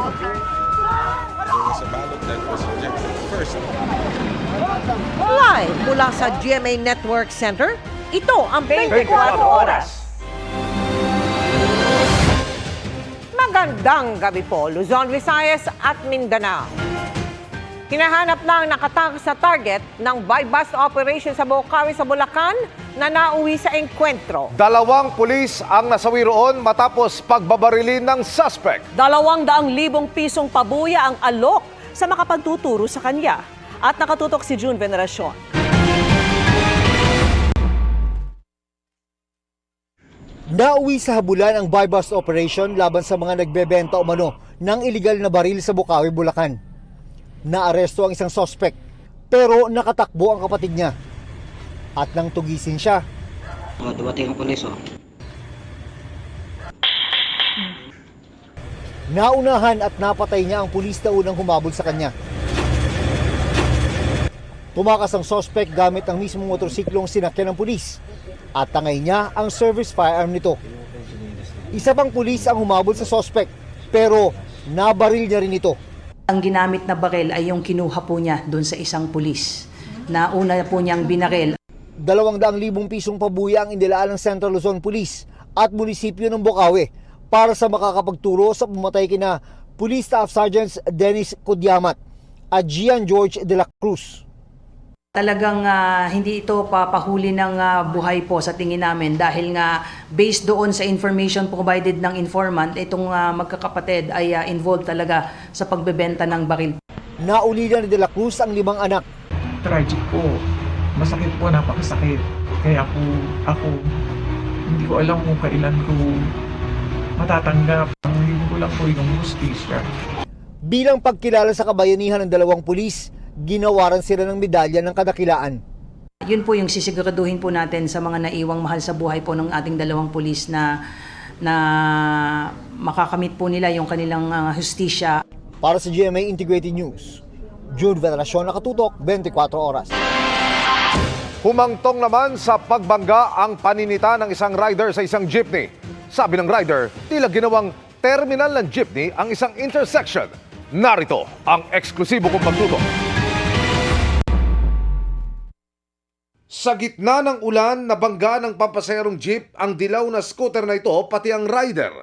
There was a ballot that was rejected first. Live mula sa GMA Network Center, ito ang 24 Oras. Magandang gabi po, Luzon, Visayas at Mindanao. Hinahanap na ang nakatakas sa target ng buy-bust operation sa Bocaue sa Bulacan na nauwi sa engkwentro. 2 pulis ang nasawi roon matapos pagbabarilin ng suspect. 200,000 pisong pabuya ang alok sa makapagtuturo sa kanya. At nakatutok si June Veneracion. Nauwi sa habulan ang buy-bust operation laban sa mga nagbebenta umano ng iligal na baril sa Bocaue, Bulacan. Naaresto ang isang suspect pero nakatakbo ang kapatid niya. At nang tugisin siya, Dumating ang pulis, naunahan at napatay niya ang pulis na unang humabol sa kanya. Tumakas ang suspect gamit ang mismong motorsiklong sinakyan ng pulis at tangay niya ang service firearm nito. Isa pang pulis ang humabol sa suspect pero nabaril niya rin ito. Ang ginamit na baril ay yung kinuha po niya doon sa isang pulis. Nauna po niyang binaril. 200,000 pisong pabuya ang inilaan ng Central Luzon Police at munisipyo ng Bocaue para sa makakapagturo sa pumatay kina Police Staff Sergeants Dennis Codyamat at Gian George de la Cruz. Talagang hindi ito papahuli ng buhay po sa tingin namin dahil nga based doon sa information provided ng informant, itong magkakapatid ay involved talaga sa pagbebenta ng baril. Naulilan ni de la Cruz ang 5 anak. Tragic po. Masakit po, napakasakit. Kaya po ako, hindi ko alam kung kailan ko matatanggap. Ang hindi ko lang po yung hustisya. Bilang pagkilala sa kabayanihan ng 2 pulis, ginawaran sila ng medalya ng kadakilaan. Yun po yung sisiguraduhin po natin sa mga naiwang mahal sa buhay po ng ating 2 pulis na makakamit po nila yung kanilang hustisya. Para sa GMA Integrated News, Jude Veneracion, nakatutok, 24 Oras. Humangtong naman sa pagbangga ang paninita ng isang rider sa isang jeepney. Sabi ng rider, tila ginawang terminal ng jeepney ang isang intersection. Narito ang eksklusibo kong pagtutok. Sa gitna ng ulan, nabangga ng pampasaherong jeep ang dilaw na scooter na ito pati ang rider.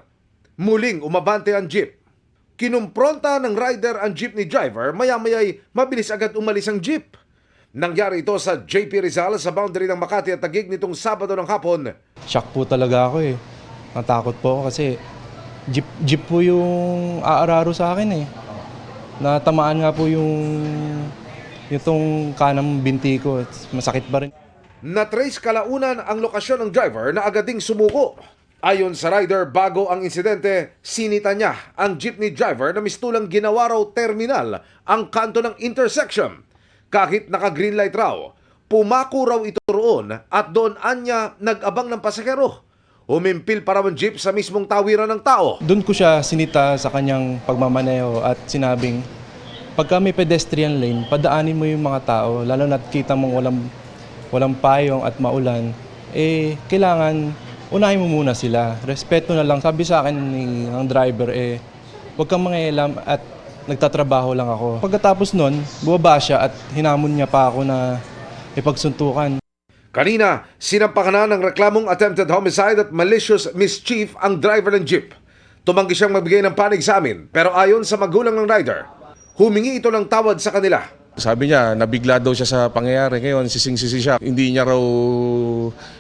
Muling umabante ang jeep. Kinumpronta ng rider ang jeepney driver, maya-maya'y mabilis agad umalis ang jeep. Nangyari ito sa JP Rizal sa boundary ng Makati at Taguig nitong Sabado ng hapon. Shock po talaga ako eh. Natakot po ako kasi jeep po yung aararo sa akin eh. Natamaan nga po itong kanang binti ko. Masakit pa rin. Natrace kalaunan ang lokasyon ng driver na agad ding sumuko. Ayon sa rider, bago ang insidente, sinita niya ang jeepney driver na mistulang ginawa raw terminal ang kanto ng intersection. Kahit naka-green light raw, pumako raw ito roon at doon anya nag-abang ng pasahero. Umimpil para ang jeep sa mismong tawiran ng tao. Doon ko siya sinita sa kanyang pagmamaneho at sinabing, pagka may pedestrian lane, padaanin mo yung mga tao, lalo na't kita mong walang payong at maulan, kailangan unahin mo muna sila. Respeto na lang. Sabi sa akin ng driver, huwag kang mangialam at nagtatrabaho lang ako. Pagkatapos nun, bumaba siya at hinamon niya pa ako na ipagsuntukan. Kanina, sinampakan na ng reklamong attempted homicide at malicious mischief ang driver ng jeep. Tumanggi siyang magbigay ng panig sa amin, pero ayon sa magulang ng rider, humingi ito ng tawad sa kanila. Sabi niya, nabigla daw siya sa pangyayari. Ngayon, sising-sisi siya. Hindi niya raw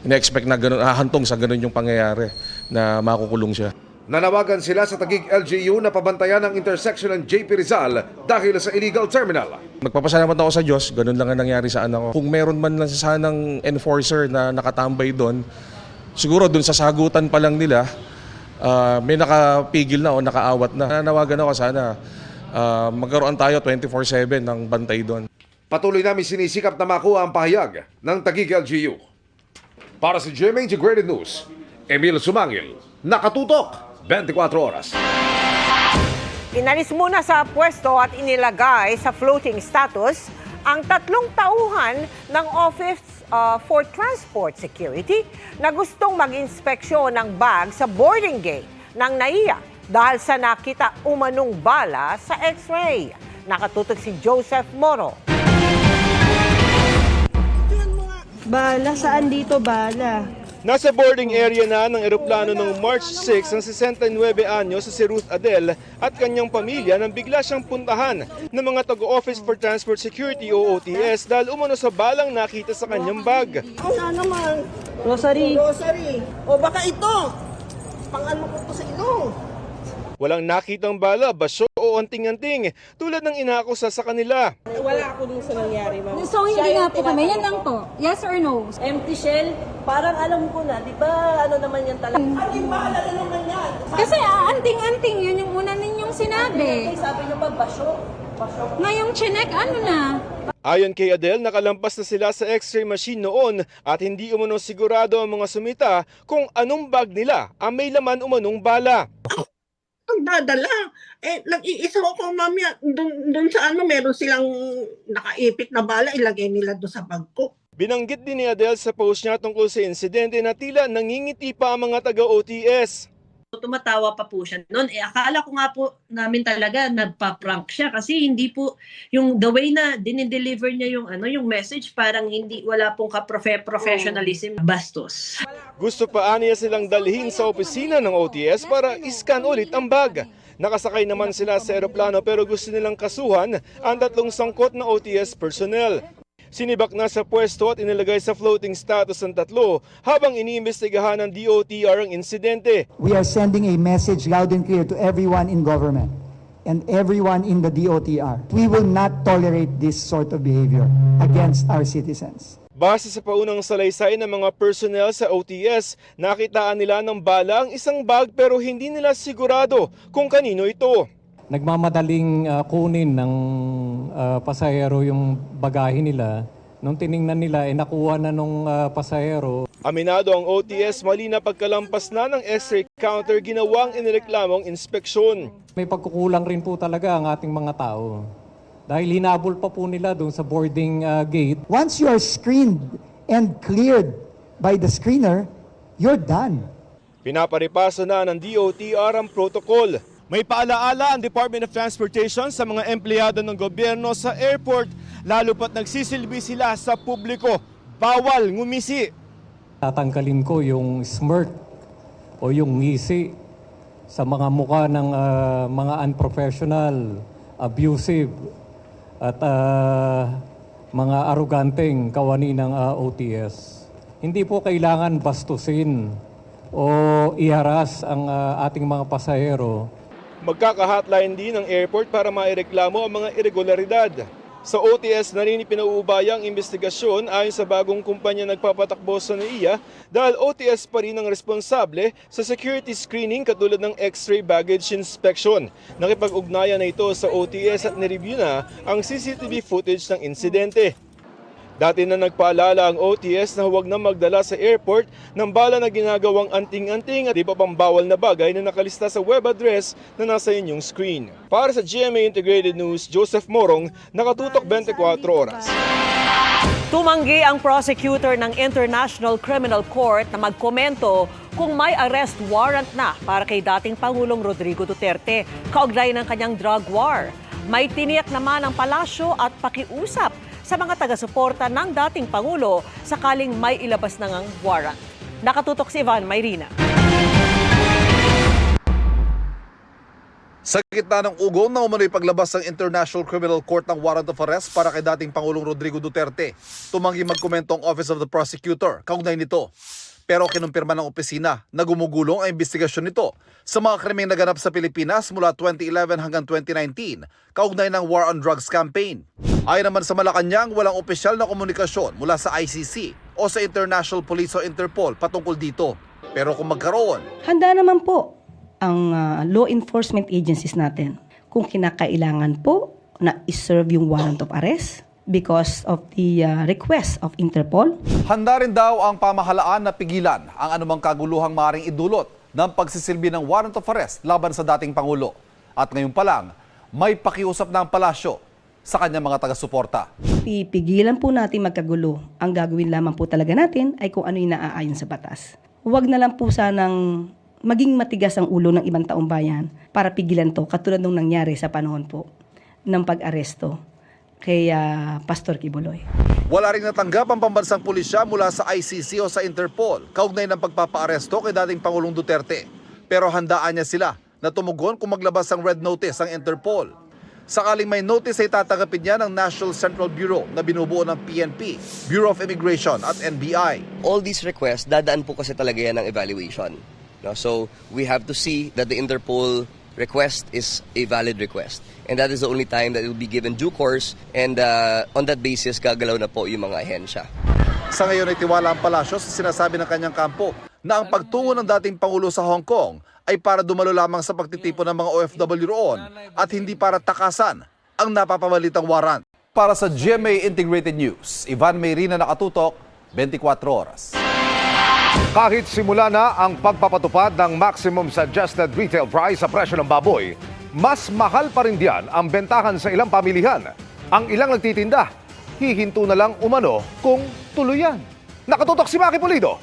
ina-expect na ganun, hahantong sa ganun yung pangyayari na makukulong siya. Nanawagan sila sa Taguig LGU na pabantayan ang intersection ng JP Rizal dahil sa illegal terminal. Magpapasalamat ako sa Diyos, ganun lang ang nangyari sa anak ko. Kung meron man lang sanang enforcer na nakatambay doon, siguro doon sa sagutan pa lang nila, may nakapigil na o nakaawat na. Nanawagan ako sana magkaroon tayo 24/7 ng bantay doon. Patuloy namin sinisikap na makuha ang pahayag ng Taguig LGU. Para sa GMA Integrated News, Emil Sumangil, nakatutok, 24 Oras. Inalis muna sa pwesto at inilagay sa floating status ang 3 tauhan ng Office for Transport Security na gustong mag-inspeksyon ng bag sa boarding gate ng NAIA dahil sa nakita umanong bala sa x-ray. Nakatutok si Joseph Moro. Bala? Saan dito bala? Nasa boarding area na ng eroplano noong March 6 ang 69 anyos si Ruth Adel at kanyang pamilya nang bigla siyang puntahan ng mga taga-Office for Transport Security o OTS dahil umano sa balang nakita sa kanyang bag. Ano naman? Rosary. O baka ito. Pang-ano ko po sa ilong. Walang nakitang bala, basyo o anting-anting tulad ng inaakusa sa kanila. Wala ako dun sa nangyari, ma'am. So hindi nga po kami, yan lang po. Yes or no? Empty shell, parang alam ko na, di ba ano naman yan talaga? Ating bahala na naman yan. Kasi anting-anting, yun yung una ninyong sinabi. Sabi niyo pa, basyo. Ngayong chinek, ano na? Ayon kay Adel, nakalampas na sila sa x-ray machine noon at hindi umano sigurado ang mga sumita kung anong bag nila ang may laman umanong bala. Pagdadala, nag-iisa ko, mamaya, doon sa ano, meron silang nakaipit na bala, ilagay nila doon sa bag ko. Binanggit din ni Adel sa post niya tungkol sa insidente na tila nangingiti pa ang mga taga-OTS. Tumatawa pa po siya noon. Akala ko nga po namin talaga nagpa-prank siya kasi hindi po yung the way na dinideliver niya yung yung message, parang hindi, wala pong professionalism, bastos. Gusto pa niya silang dalhin sa opisina ng OTS para iskan ulit ang bag. Nakasakay naman sila sa eroplano pero gusto nilang kasuhan ang 3 sangkot na OTS personnel. Sinibak na sa pwesto at inilagay sa floating status ang 3 habang iniimbestigahan ng DOTR ang insidente. We are sending a message loud and clear to everyone in government and everyone in the DOTR. We will not tolerate this sort of behavior against our citizens. Base sa paunang salaysay ng mga personnel sa OTS, nakitaan nila ng bala ang isang bag pero hindi nila sigurado kung kanino ito. Nagmamadaling kunin ng pasahero yung bagahe nila. Nung tiningnan nila, nakuha na nung pasahero. Aminado ang OTS, mali na pagkalampas na ng x-ray counter, ginawang inireklamong inspeksyon. May pagkukulang rin po talaga ang ating mga tao. Dahil hinabol pa po nila doon sa boarding gate. Once you are screened and cleared by the screener, you're done. Pinaparipaso na ng DOTR ang protocol. May paalaala ang Department of Transportation sa mga empleyado ng gobyerno sa airport, lalo pat nagsisilbi sila sa publiko. Bawal ngumisi. Tatanggalin ko yung smirk o yung ngisi sa mga mukha ng mga unprofessional, abusive at mga aruganteng kawani ng OTS. Hindi po kailangan bastusin o iharas ang ating mga pasahero. Magkaka-hotline din ng airport para maireklamo ang mga irregularidad. Sa OTS na rin ipinauubaya ang investigasyon ayon sa bagong kumpanya nagpapatakbo sa NAIA dahil OTS pa rin ang responsable sa security screening katulad ng X-ray baggage inspection. Nakipag-ugnayan na ito sa OTS at nireview na ang CCTV footage ng insidente. Dati na nagpaalala ang OTS na huwag na magdala sa airport ng bala na ginagawang anting-anting at iba pang bawal na bagay na nakalista sa web address na nasa inyong screen. Para sa GMA Integrated News, Joseph Morong, nakatutok 24 oras. Tumanggi ang prosecutor ng International Criminal Court na magkomento kung may arrest warrant na para kay dating Pangulong Rodrigo Duterte kaugnay ng kanyang drug war. May tiniyak naman ang palasyo at pakiusap sa mga taga-suporta ng dating Pangulo sakaling may ilabas na ngang warrant. Nakatutok si Ivan Mayrina. Sa gitna ng ugong na umano'y paglabas ng International Criminal Court ng warrant of arrest para kay dating Pangulong Rodrigo Duterte, tumanggi magkomento ang Office of the Prosecutor kaugnay nito. Pero kinumpirma ng opisina na gumugulong ang investigasyon nito sa mga krimeng naganap sa Pilipinas mula 2011 hanggang 2019 kaugnay ng War on Drugs campaign. Ayon naman sa Malacanang, walang opisyal na komunikasyon mula sa ICC o sa International Police o Interpol patungkol dito. Pero kung magkaroon, Handa naman po ang law enforcement agencies natin kung kinakailangan po na iserve yung warrant of arrest because of the request of Interpol. handa rin daw ang pamahalaan na pigilan ang anumang kaguluhang maaaring idulot ng pagsisilbi ng warrant of arrest laban sa dating Pangulo. At ngayon pa lang, may pakiusap na ang palasyo sa kanyang mga taga-suporta. Pipigilan po natin magkagulo. Ang gagawin lamang po talaga natin ay kung ano yung naaayon sa batas. Huwag na lang po sanang maging matigas ang ulo ng ibang taong bayan para pigilan to, katulad nung nangyari sa panahon po ng pag-aresto kay Pastor Kibuloy. Wala rin natanggap ang pambansang pulisya mula sa ICC o sa Interpol kaugnay ng pagpapaaresto kay dating Pangulong Duterte. Pero handaan niya sila na tumugon kung maglabas ng red notice ang Interpol. Sakaling may notice ay tatanggapin niya ng National Central Bureau na binubuo ng PNP, Bureau of Immigration at NBI. All these requests, dadaan po kasi talaga yan ng evaluation. No? So we have to see that the Interpol request is a valid request. And that is the only time that it will be given due course, and on that basis, gagalaw na po yung mga ahensya. Sa ngayon ay tiwala ang palasyo sa sinasabi ng kanyang kampo na ang pagtungo ng dating Pangulo sa Hong Kong ay para dumalo lamang sa pagtitipon ng mga OFW roon at hindi para takasan ang napapamalitang warrant. Para sa GMA Integrated News, Ivan Mayrina, nakatutok, 24 oras. Kahit simula na ang pagpapatupad ng maximum suggested retail price sa presyo ng baboy, mas mahal pa rin diyan ang bentahan sa ilang pamilihan. Ang ilang nagtitinda, hihinto na lang umano kung tuluyan. Nakatutok si Maki Pulido.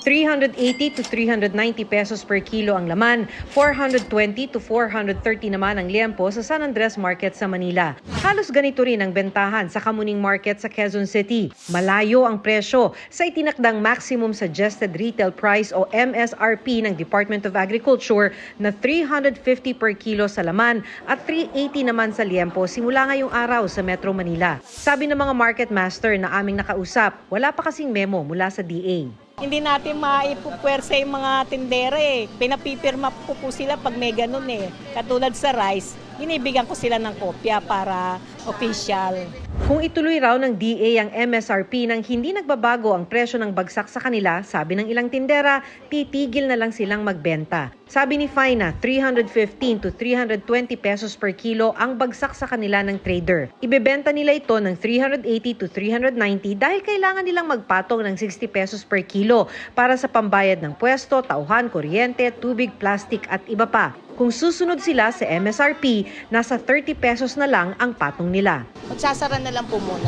380 to 390 pesos per kilo ang laman, 420 to 430 naman ang liempo sa San Andres Market sa Manila. Halos ganito rin ang bentahan sa Kamuning Market sa Quezon City. Malayo ang presyo sa itinakdang Maximum Suggested Retail Price o MSRP ng Department of Agriculture na 350 per kilo sa laman at 380 naman sa liempo simula ngayong araw sa Metro Manila. Sabi ng mga market master na aming nakausap, wala pa kasing memo mula sa DA. Hindi natin maipupwersa yung mga tindere. Pinapipirma po sila pag may ganun eh. Katulad sa rice, binibigyan ko sila ng kopya para official. Kung ituloy raw ng DA ang MSRP nang hindi nagbabago ang presyo ng bagsak sa kanila, sabi ng ilang tindera, titigil na lang silang magbenta. Sabi ni Faina, 315 to 320 pesos per kilo ang bagsak sa kanila ng trader. Ibebenta nila ito ng 380 to 390 dahil kailangan nilang magpatong ng 60 pesos per kilo para sa pambayad ng pwesto, tauhan, kuryente, tubig, plastic at iba pa. Kung susunod sila sa MSRP, nasa 30 pesos na lang ang patong nila. Magsasara na lang po muna.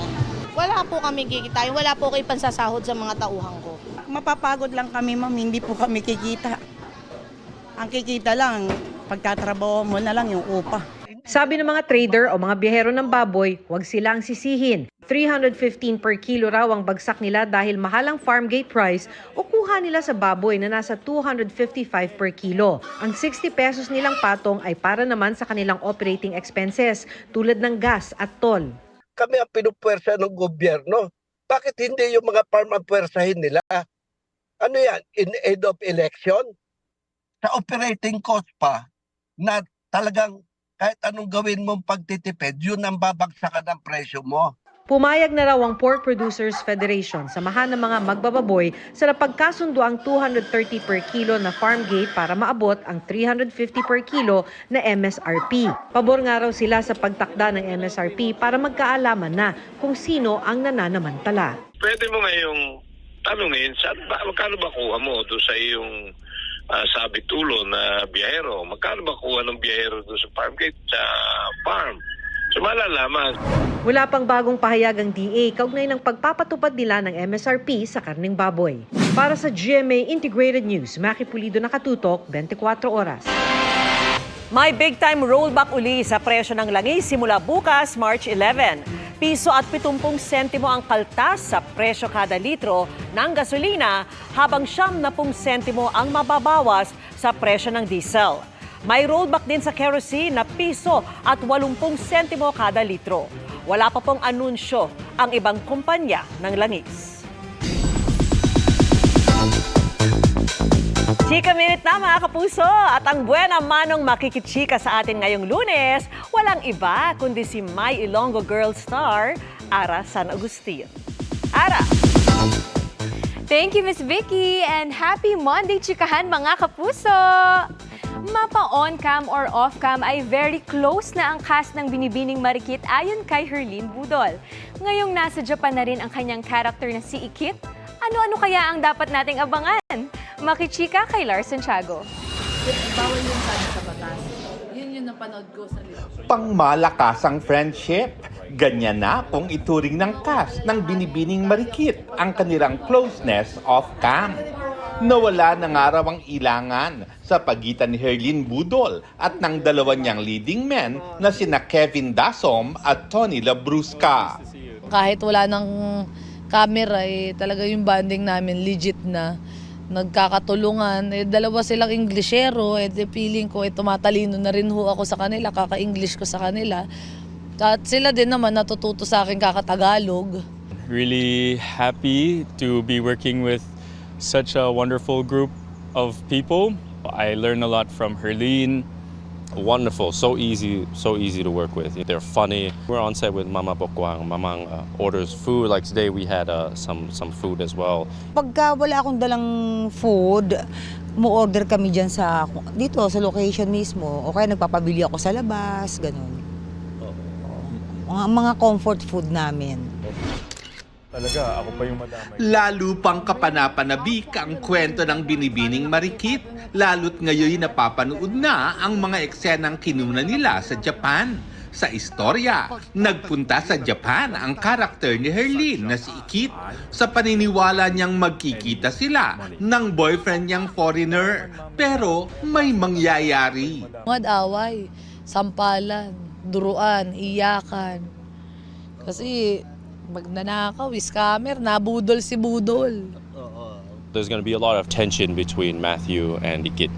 Wala po kami kikitain, wala po kayo pansasahod sa mga tauhan ko. Mapapagod lang kami, ma'am, hindi po kami kikita. Ang kikita lang, pagtatrabaho mo na lang yung upa. Sabi ng mga trader o mga biyahero ng baboy, huwag silang sisihin. 315 per kilo raw ang bagsak nila dahil mahal ang farm gate price o kuha nila sa baboy na nasa 255 per kilo. Ang 60 pesos nilang patong ay para naman sa kanilang operating expenses tulad ng gas at toll. Kami ang pinupwersa ng gobyerno. Bakit hindi yung mga farm ang pwersahin nila? Ano yan? In aid of election? Sa operating cost pa na talagang kahit anong gawin mong pagtitipid, yun ang babagsakan ng presyo mo. Pumayag na raw ang Pork Producers Federation, samahan ng mga magbababoy, sa napagkasundo ang 230 per kilo na farm gate para maabot ang 350 per kilo na MSRP. Pabor nga raw sila sa pagtakda ng MSRP para magkaalaman na kung sino ang nananamantala. Pwede mo ngayong tanungin, magkano ba kuha mo doon sa iyong sabit ulo na biyahero? Magkano ba kuha ng biyahero doon sa farm gate, sa farm? So malalaman. Wala pang bagong pahayag ang DA kaugnay ng pagpapatupad nila ng MSRP sa karning baboy. Para sa GMA Integrated News, Maki Pulido, nakatutok, 24 oras. May big-time rollback uli sa presyo ng langis simula bukas, March 11. Piso at 70 sentimo ang kaltas sa presyo kada litro ng gasolina habang 70 sentimo ang mababawas sa presyo ng diesel. May rollback din sa kerosene na piso at 80 sentimo kada litro. Wala pa pong anunsyo ang ibang kumpanya ng langis. Chika Minute na mga kapuso at ang buena manong makikichika sa atin ngayong Lunes, walang iba kundi si My Ilonggo Girl Star, Ara San Agustin. Ara! Thank you, Miss Vicky, and happy Monday, chikahan mga kapuso! Mapa on-cam or off-cam ay very close na ang cast ng Binibining Marikit ayon kay Herlene Budol. Ngayong nasa Japan na rin ang kanyang character na si Ikit, ano-ano kaya ang dapat nating abangan? Makichika kay Lars Santiago. Bawal yung sabi sa batas. Yun yung napanood ko sa Pangmalakasang friendship. Ganyan na kung ituring ng cast ng Binibining Marikit ang kanilang closeness off-cam. Nawala na nga raw ang ilangan sa pagitan ni Herlin Budol at ng dalawa niyang leading men na sina Kevin Dasom at Tony Labrusca. Kahit wala ng camera, talaga yung bonding namin legit na. Nagkakatulungan. Dalawa silang Inglesero. Feeling ko, tumatalino na rin ho ako sa kanila. Kaka-English ko sa kanila. At sila din naman natututo sa akin kaka-Tagalog. Really happy to be working with such a wonderful group of people. I learned a lot from Herlene. Wonderful, so easy to work with. They're funny. We're on set with Mama Pokwang. Mamang orders food. Like today we had some food as well. Pagka wala akong dalang food, mo-order kami dyan dito sa location mismo. O kaya nagpapabili ako sa labas, ganun. Mga comfort food namin. Talaga, ako pa yung madamay. Lalo pang kapanapanabik ang kwento ng Binibining Marikit, lalo't ngayon napapanood na ang mga eksenang kinuna nila sa Japan. Sa istorya, nagpunta sa Japan ang karakter ni Herlene na si Ikit sa paniniwala niyang magkikita sila ng boyfriend niyang foreigner. Pero may mangyayari. Away, sampalan, duruan, iyakan. Kasi magnanakaw, scammer, nabudol si Budol. There's gonna be a lot of tension between Matthew and Ikit.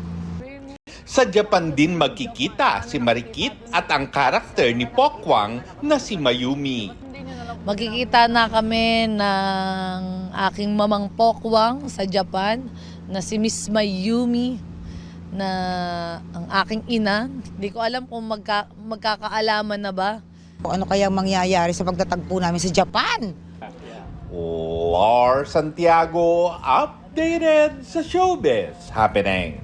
Sa Japan din magkikita si Marikit at ang karakter ni Pokwang na si Mayumi. Magkikita na kami ng aking mamang Pokwang sa Japan na si Miss Mayumi na ang aking ina. Hindi ko alam kung magkakaalaman na ba. Ano kayang mangyayari sa pagtatagpo namin sa Japan? Lars Santiago, updated sa showbiz happening.